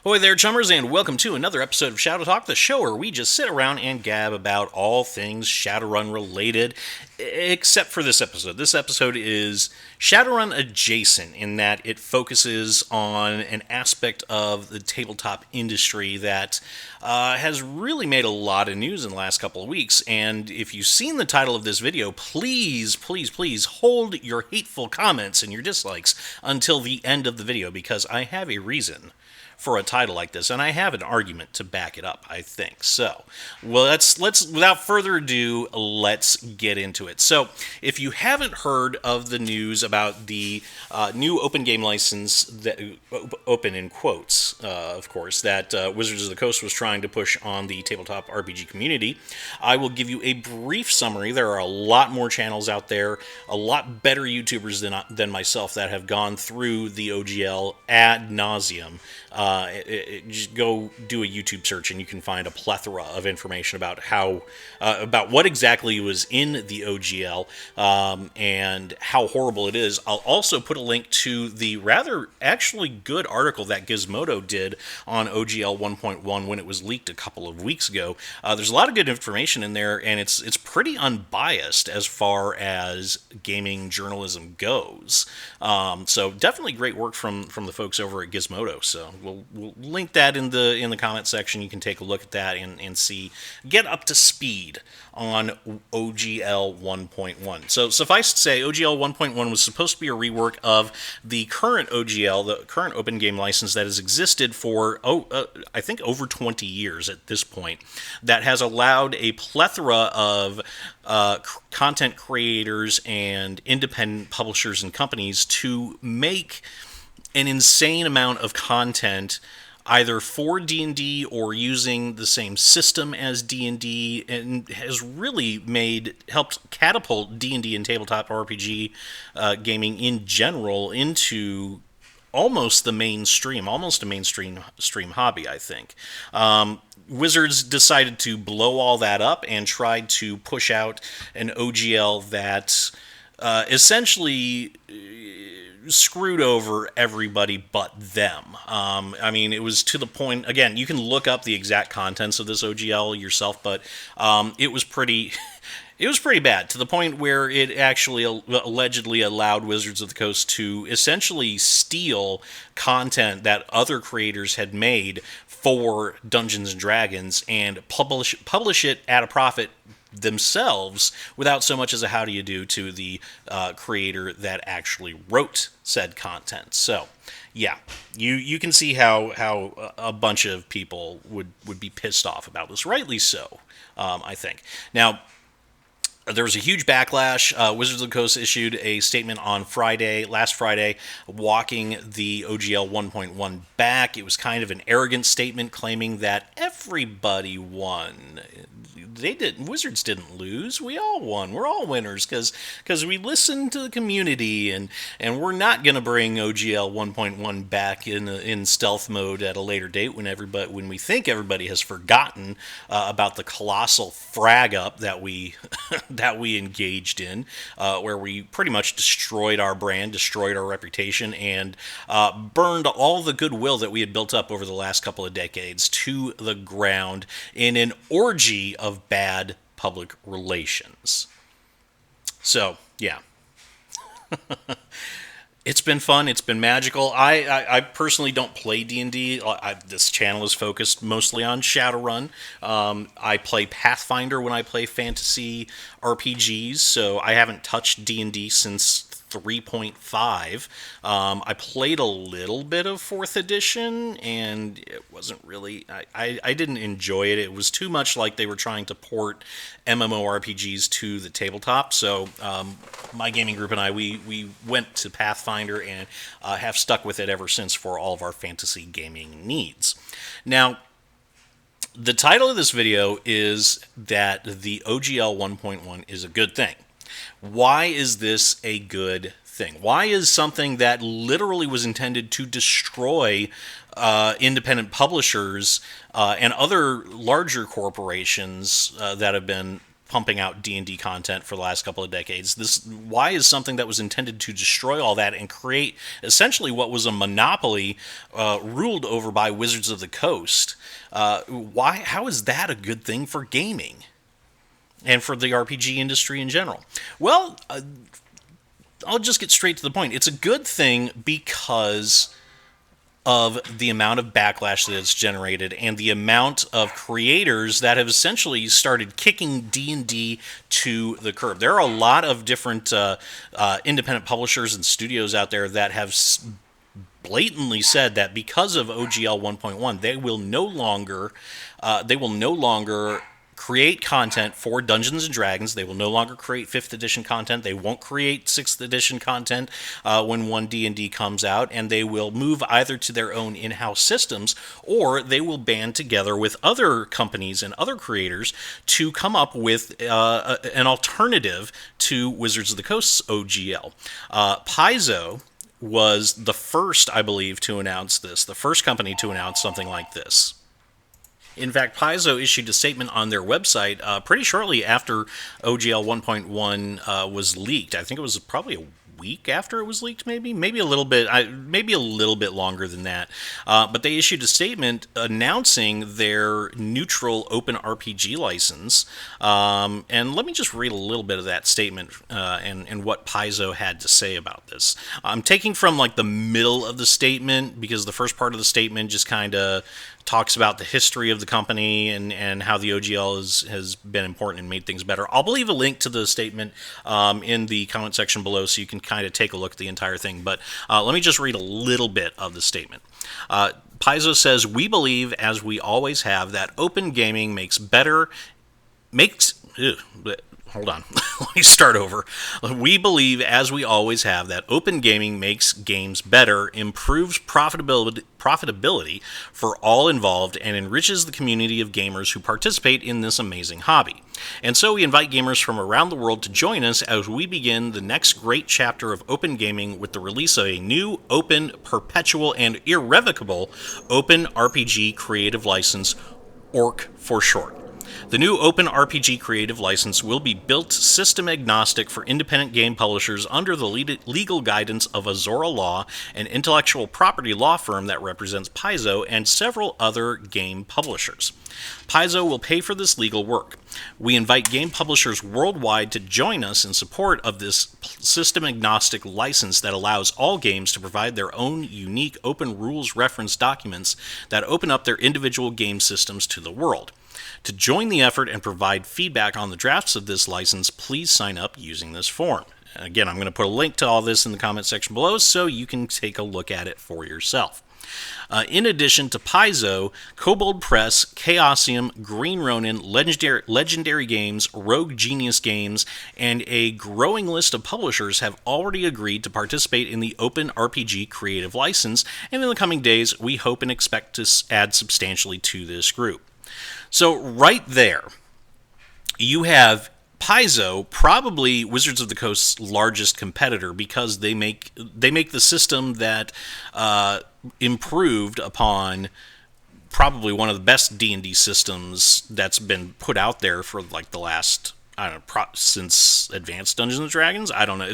Ahoy there, chummers, and welcome to another episode of Shadow Talk, the show where we just sit around and gab about all things Shadowrun related, except for this episode. This episode is Shadowrun adjacent in that it focuses on an aspect of the tabletop industry that has really made a lot of news in the last couple of weeks. And if you've seen the title of this video, please, please, please hold your hateful comments and your dislikes until the end of the video, because I have a reason for a title like this, and I have an argument to back it up, I think. So, well, let's without further ado, let's get into it. So, if you haven't heard of the news about the new open game license, that open in quotes, of course, that Wizards of the Coast was trying to push on the tabletop RPG community, I will give you a brief summary. There are a lot more channels out there, a lot better YouTubers than myself that have gone through the OGL ad nauseum. Just go do a YouTube search and you can find a plethora of information about about what exactly was in the OGL and how horrible it is. I'll also put a link to the rather actually good article that Gizmodo did on OGL 1.1 when it was leaked a couple of weeks ago. There's a lot of good information in there, and it's pretty unbiased as far as gaming journalism goes. So definitely great work from the folks over at Gizmodo. So we'll link that in the comment section. You can take a look at that and see, get up to speed on OGL 1.1. So suffice to say, OGL 1.1 was supposed to be a rework of the current OGL, the current open game license that has existed for, I think over 20 years at this point, that has allowed a plethora of content creators and independent publishers and companies to make an insane amount of content either for D&D or using the same system as D&D, and has really helped catapult D&D and tabletop RPG gaming in general into almost a mainstream hobby, I think. Wizards decided to blow all that up and tried to push out an OGL that essentially screwed over everybody but them. I mean, it was to the point, again, you can look up the exact contents of this OGL yourself, but it was pretty... It was pretty bad, to the point where it actually allegedly allowed Wizards of the Coast to essentially steal content that other creators had made for Dungeons & Dragons and publish it at a profit themselves without so much as a how do you do to the creator that actually wrote said content. So, yeah, you can see how a bunch of people would be pissed off about this, rightly so, I think. Now, there was a huge backlash. Wizards of the Coast issued a statement on last Friday, walking the OGL 1.1 back. It was kind of an arrogant statement claiming that everybody won. Wizards didn't lose. We all won. We're all winners because we listened to the community, and we're not going to bring OGL 1.1 back in stealth mode at a later date when we think everybody has forgotten about the colossal frag up that we that we engaged in, where we pretty much destroyed our brand, destroyed our reputation, and burned all the goodwill that we had built up over the last couple of decades to the ground in an orgy of bad public relations. So, yeah. It's been fun. It's been magical. I personally don't play D&D. This channel is focused mostly on Shadowrun. I play Pathfinder when I play fantasy RPGs, so I haven't touched D&D since 3.5. I played a little bit of 4th edition, and it wasn't really... I didn't enjoy it. It was too much like they were trying to port MMORPGs to the tabletop, so my gaming group and I, we went to Pathfinder and have stuck with it ever since for all of our fantasy gaming needs. Now, the title of this video is that the OGL 1.1 is a good thing. Why is this a good thing? Why is something that literally was intended to destroy independent publishers and other larger corporations that have been pumping out D&D content for the last couple of decades. Why is something that was intended to destroy all that and create essentially what was a monopoly ruled over by Wizards of the Coast. How is that a good thing for gaming and for the RPG industry in general? Well, I'll just get straight to the point. It's a good thing because of the amount of backlash that it's generated and the amount of creators that have essentially started kicking D&D to the curb. There are a lot of different independent publishers and studios out there that have blatantly said that because of OGL 1.1, they will no longer create content for Dungeons and Dragons. They will no longer create 5th edition content. They won't create 6th edition content when 1D&D comes out, and they will move either to their own in-house systems, or they will band together with other companies and other creators to come up with an alternative to Wizards of the Coast's OGL. Paizo was the first, I believe, to announce this, the first company to announce something like this. In fact, Paizo issued a statement on their website pretty shortly after OGL 1.1 was leaked. I think it was probably a week after it was leaked, maybe a little bit longer than that. But they issued a statement announcing their neutral open RPG license. And let me just read a little bit of that statement and what Paizo had to say about this. I'm taking from like the middle of the statement because the first part of the statement just kind of talks about the history of the company and how the OGL has been important and made things better. I'll leave a link to the statement in the comment section below so you can kind of take a look at the entire thing. But let me just read a little bit of the statement. Paizo says, "We believe, as we always have, that open gaming Hold on. Let me start over. We believe, as we always have, that open gaming makes games better, improves profitability for all involved, and enriches the community of gamers who participate in this amazing hobby. And so we invite gamers from around the world to join us as we begin the next great chapter of open gaming with the release of a new, open, perpetual, and irrevocable open RPG creative license, ORC for short. The new Open RPG Creative License will be built system agnostic for independent game publishers under the legal guidance of Azora Law, an intellectual property law firm that represents Paizo and several other game publishers. Paizo will pay for this legal work. We invite game publishers worldwide to join us in support of this system agnostic license that allows all games to provide their own unique open rules reference documents that open up their individual game systems to the world. To join the effort and provide feedback on the drafts of this license, please sign up using this form." Again, I'm going to put a link to all this in the comment section below so you can take a look at it for yourself. In addition to Paizo, Kobold Press, Chaosium, Green Ronin, Legendary Games, Rogue Genius Games, and a growing list of publishers have already agreed to participate in the Open RPG Creative License, and in the coming days, we hope and expect to add substantially to this group. So right there, you have Paizo, probably Wizards of the Coast's largest competitor, because they make the system that improved upon probably one of the best D&D systems that's been put out there for like the last, I don't know, since Advanced Dungeons and Dragons. I don't know.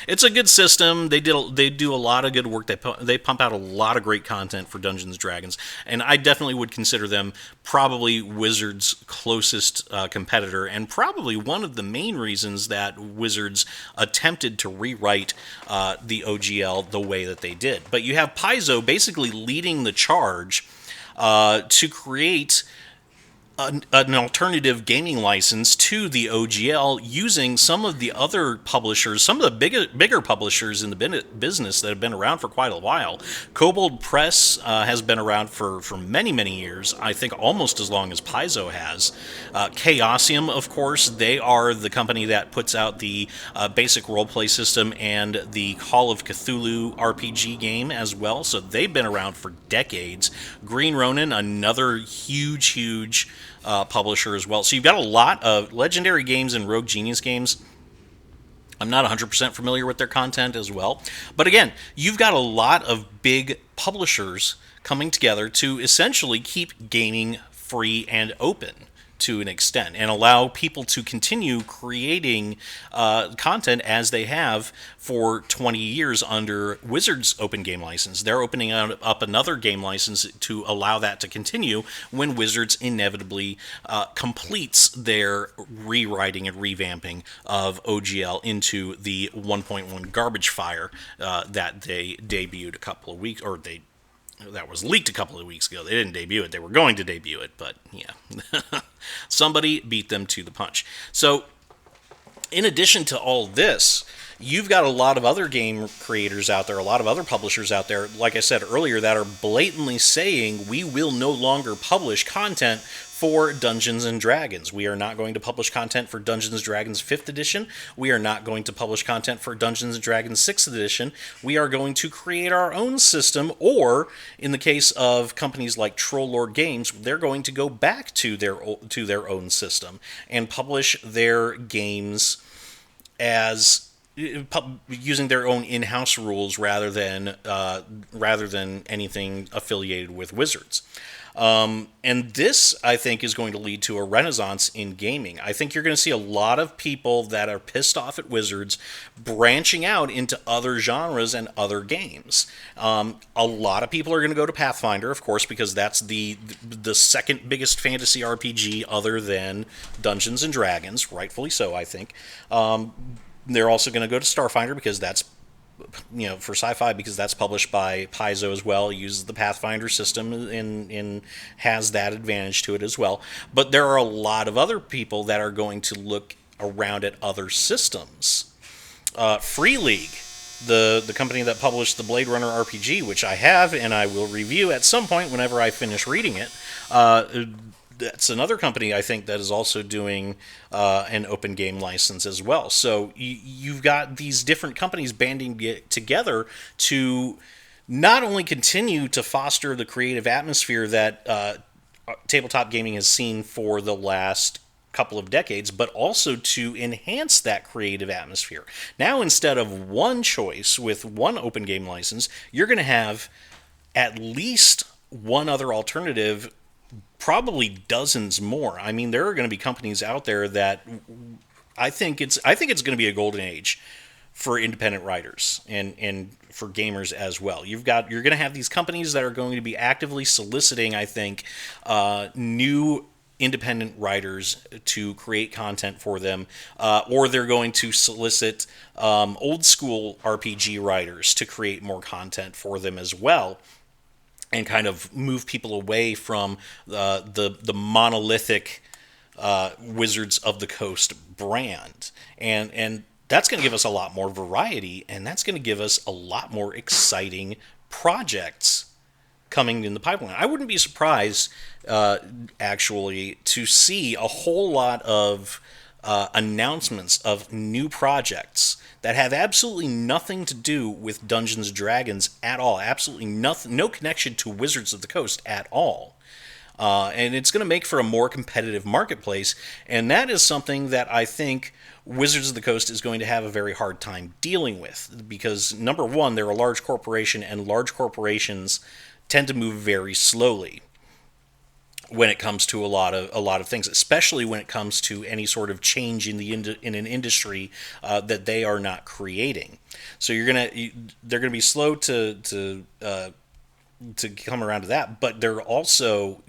It's a good system. They do a lot of good work. They pump out a lot of great content for Dungeons and Dragons, and I definitely would consider them probably Wizards' closest competitor, and probably one of the main reasons that Wizards attempted to rewrite the OGL the way that they did. But you have Paizo basically leading the charge to create an alternative gaming license to the OGL using some of the other publishers, some of the bigger publishers in the business that have been around for quite a while. Kobold Press has been around for many, many years, I think almost as long as Paizo has. Chaosium, of course, they are the company that puts out the basic roleplay system and the Call of Cthulhu RPG game as well, so they've been around for decades. Green Ronin, another huge publisher as well. So you've got a lot of Legendary Games and Rogue Genius Games. I'm not 100% familiar with their content as well. But again, you've got a lot of big publishers coming together to essentially keep gaming free and open to an extent, and allow people to continue creating content as they have for 20 years under Wizards' open game license. They're opening up another game license to allow that to continue when Wizards inevitably completes their rewriting and revamping of OGL into the 1.1 garbage fire that they debuted a couple of weeks, or that was leaked a couple of weeks ago. They didn't debut it. They were going to debut it, but yeah. Somebody beat them to the punch. So, in addition to all this, you've got a lot of other game creators out there, a lot of other publishers out there, like I said earlier, that are blatantly saying we will no longer publish content for Dungeons and Dragons. We are not going to publish content for Dungeons and Dragons 5th edition. We are not going to publish content for Dungeons and Dragons 6th edition. We are going to create our own system, or in the case of companies like Troll Lord Games, they're going to go back to their own system and publish their games as using their own in-house rules rather than anything affiliated with Wizards. And this, I think, is going to lead to a renaissance in gaming. I think you're going to see a lot of people that are pissed off at Wizards branching out into other genres and other games. A lot of people are going to go to Pathfinder, of course, because that's the second biggest fantasy RPG other than Dungeons and Dragons, rightfully so, I think. They're also going to go to Starfinder because that's, for sci-fi, because that's published by Paizo as well, uses the Pathfinder system and has that advantage to it as well. But there are a lot of other people that are going to look around at other systems. Free League, the company that published the Blade Runner RPG, which I have and I will review at some point whenever I finish reading it, that's another company, I think, that is also doing an open game license as well. So you've got these different companies banding together to not only continue to foster the creative atmosphere that tabletop gaming has seen for the last couple of decades, but also to enhance that creative atmosphere. Now, instead of one choice with one open game license, you're going to have at least one other alternative, probably dozens more. I mean, there are going to be companies out there that I think it's going to be a golden age for independent writers and for gamers as well. You're going to have these companies that are going to be actively soliciting, I think, new independent writers to create content for them, or they're going to solicit old school RPG writers to create more content for them as well, and kind of move people away from the monolithic Wizards of the Coast brand. And that's going to give us a lot more variety, and that's going to give us a lot more exciting projects coming in the pipeline. I wouldn't be surprised, actually, to see a whole lot of announcements of new projects that have absolutely nothing to do with Dungeons and Dragons at all. Absolutely nothing, no connection to Wizards of the Coast at all. And it's going to make for a more competitive marketplace, and that is something that I think Wizards of the Coast is going to have a very hard time dealing with, because, number one, they're a large corporation, and large corporations tend to move very slowly when it comes to a lot of things, especially when it comes to any sort of change in an industry that they are not creating. So they're gonna be slow to come around to that, but they're also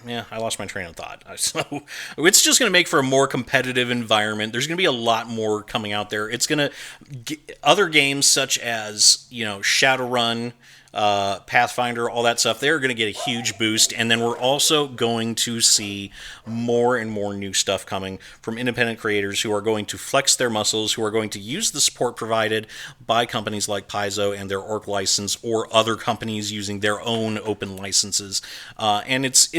I lost my train of thought. So it's just going to make for a more competitive environment. There's going to be a lot more coming out there. It's going to other games such as Shadowrun, Pathfinder, all that stuff, they're going to get a huge boost. And then we're also going to see more and more new stuff coming from independent creators who are going to flex their muscles, who are going to use the support provided by companies like Paizo and their Orc license, or other companies using their own open licenses. And it's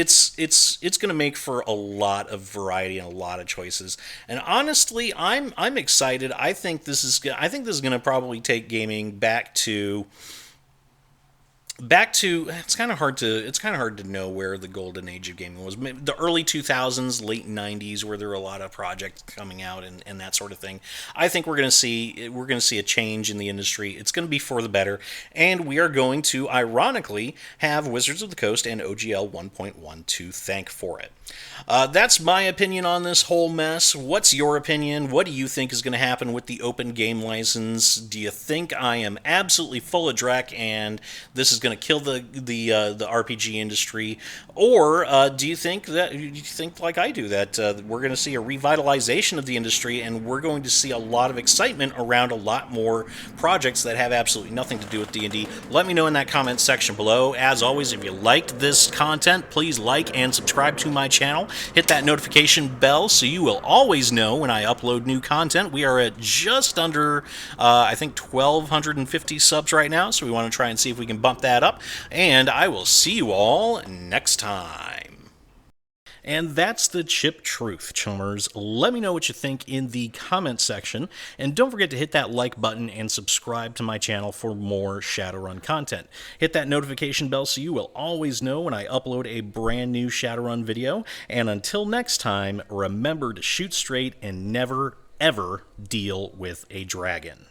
going to make for a lot of variety and a lot of choices. And honestly, I'm excited. I think this is going to probably take gaming back to back to it's kind of hard to know where the golden age of gaming was. The early 2000s, late 90s, where there were a lot of projects coming out and that sort of thing. I think we're going to see a change in the industry. It's going to be for the better, and we are going to ironically have Wizards of the Coast and OGL 1.1 to thank for it. That's my opinion on this whole mess. What's your opinion? What do you think is going to happen with the open game license? Do you think I am absolutely full of dreck and this is going to kill the RPG industry, or do you think like I do that we're going to see a revitalization of the industry and we're going to see a lot of excitement around a lot more projects that have absolutely nothing to do with D&D? Let me know in that comment section below. As always, if you liked this content, please like and subscribe to my channel. Hit that notification bell so you will always know when I upload new content. We are at just under, I think, 1,250 subs right now, so we want to try and see if we can bump that up. And I will see you all next time. And that's the chip truth, chummers. Let me know what you think in the comment section, and don't forget to hit that like button and subscribe to my channel for more Shadowrun content. Hit that notification bell so you will always know when I upload a brand new Shadowrun video, and until next time, remember to shoot straight and never, ever deal with a dragon.